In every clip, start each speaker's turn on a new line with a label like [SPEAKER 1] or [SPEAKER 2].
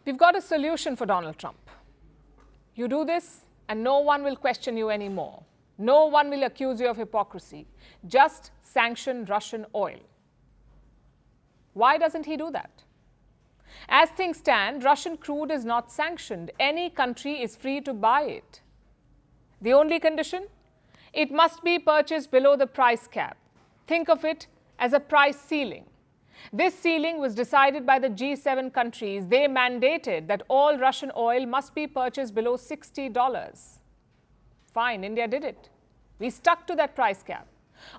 [SPEAKER 1] We've got a solution for Donald Trump. You do this and no one will question you anymore. No one will accuse you of hypocrisy. Just sanction Russian oil. Why doesn't he do that? As things stand, Russian crude is not sanctioned. Any country is free to buy it. The only condition? It must be purchased below the price cap. Think of it as a price ceiling. This ceiling was decided by the G7 countries. They mandated that all Russian oil must be purchased below $60. Fine, India did it. We stuck to that price cap.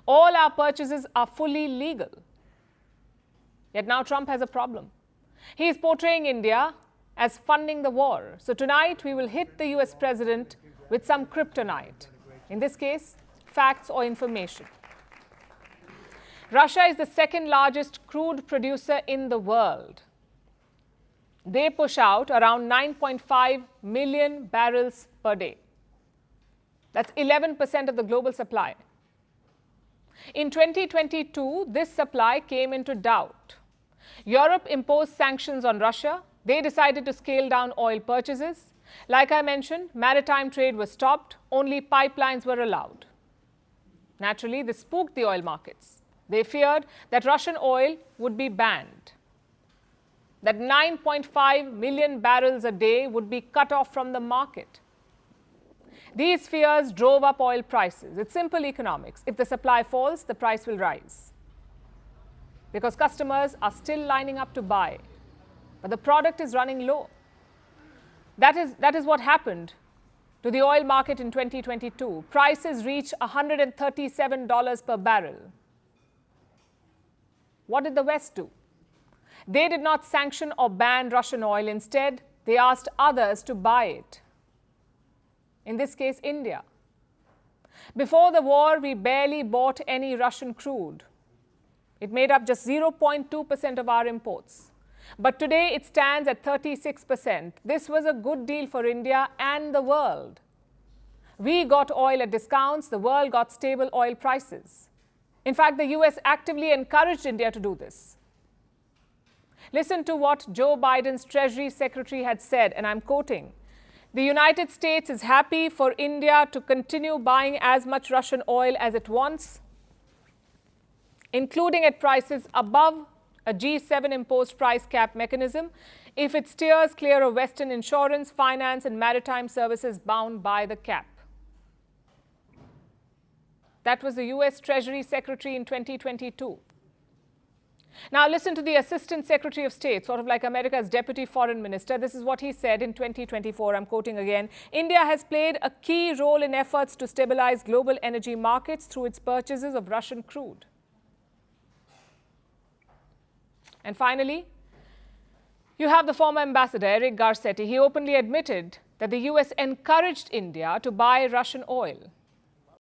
[SPEAKER 1] All our purchases are fully legal. Yet now Trump has a problem. He is portraying India as funding the war. So tonight we will hit the US president with some kryptonite. In this case, facts or information. Russia is the second largest crude producer in the world. They push out around 9.5 million barrels per day. That's 11% of the global supply. In 2022, this supply came into doubt. Europe imposed sanctions on Russia. They decided to scale down oil purchases. Like I mentioned, maritime trade was stopped. Only pipelines were allowed. Naturally, this spooked the oil markets. They feared that Russian oil would be banned, that 9.5 million barrels a day would be cut off from the market. These fears drove up oil prices. It's simple economics. If the supply falls, the price will rise, because customers are still lining up to buy, but the product is running low. That is what happened to the oil market in 2022. Prices reached $137 per barrel. What did the West do? They did not sanction or ban Russian oil. Instead, they asked others to buy it. In this case, India. Before the war, we barely bought any Russian crude. It made up just 0.2% of our imports. But today, it stands at 36%. This was a good deal for India and the world. We got oil at discounts. The world got stable oil prices. In fact, the US actively encouraged India to do this. Listen to what Joe Biden's Treasury Secretary had said, and I'm quoting, "The United States is happy for India to continue buying as much Russian oil as it wants, including at prices above a G7 imposed price cap mechanism, if it steers clear of Western insurance, finance, and maritime services bound by the cap." That was the US Treasury Secretary in 2022. Now listen to the Assistant Secretary of State, sort of like America's Deputy Foreign Minister. This is what he said in 2024. I'm quoting again. "India has played a key role in efforts to stabilize global energy markets through its purchases of Russian crude." And finally, you have the former ambassador, Eric Garcetti. He openly admitted that the US encouraged India to buy Russian oil.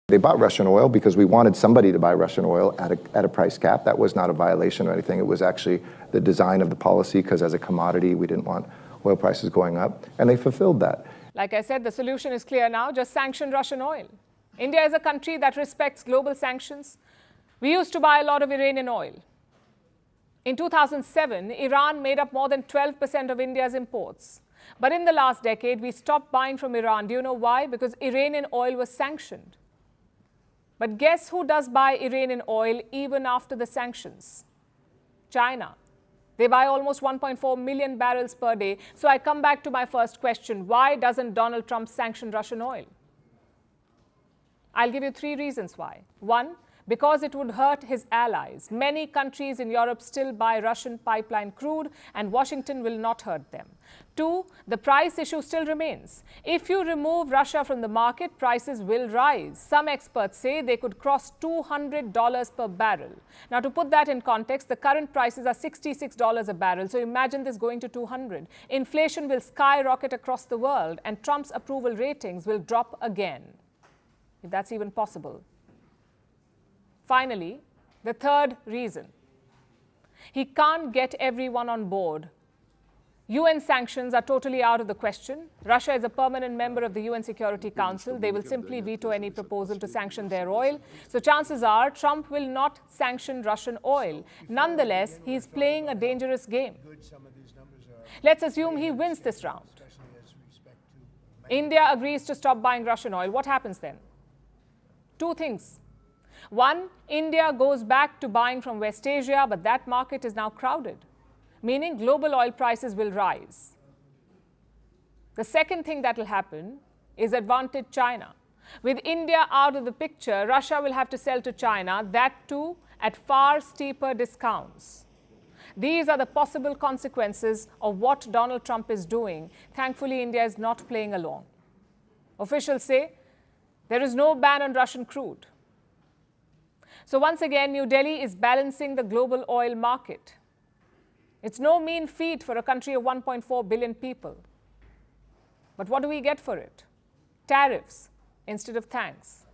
[SPEAKER 2] They bought Russian oil because we wanted somebody to buy Russian oil at a price cap. That was not a violation or anything. It was actually the design of the policy, because as a commodity, we didn't want oil prices going up, and they fulfilled that.
[SPEAKER 1] Like I said, the solution is clear now. Just sanction Russian oil. India is a country that respects global sanctions. We used to buy a lot of Iranian oil. In 2007, Iran made up more than 12% of India's imports. But in the last decade, we stopped buying from Iran. Do you know why? Because Iranian oil was sanctioned. But guess who does buy Iranian oil even after the sanctions? China. They buy almost 1.4 million barrels per day. So I come back to my first question. Why doesn't Donald Trump sanction Russian oil? I'll give you 3 reasons why. 1, because it would hurt his allies. Many countries in Europe still buy Russian pipeline crude, and Washington will not hurt them. 2, the price issue still remains. If you remove Russia from the market, prices will rise. Some experts say they could cross $200 per barrel. Now, to put that in context, the current prices are $66 a barrel. So imagine this going to 200. Inflation will skyrocket across the world, and Trump's approval ratings will drop again, if that's even possible. Finally, the third reason. He can't get everyone on board. UN sanctions are totally out of the question. Russia is a permanent member of the UN Security Council. They will simply veto any proposal to sanction their oil. So chances are Trump will not sanction Russian oil. Nonetheless, he is playing a dangerous game. Let's assume he wins this round. India agrees to stop buying Russian oil. What happens then? Two things. One, India goes back to buying from West Asia, but that market is now crowded, meaning global oil prices will rise. The second thing that will happen is advantage China. With India out of the picture, Russia will have to sell to China, that too at far steeper discounts. These are the possible consequences of what Donald Trump is doing. Thankfully, India is not playing along. Officials say there is no ban on Russian crude. So once again, New Delhi is balancing the global oil market. It's no mean feat for a country of 1.4 billion people. But what do we get for it? Tariffs instead of thanks.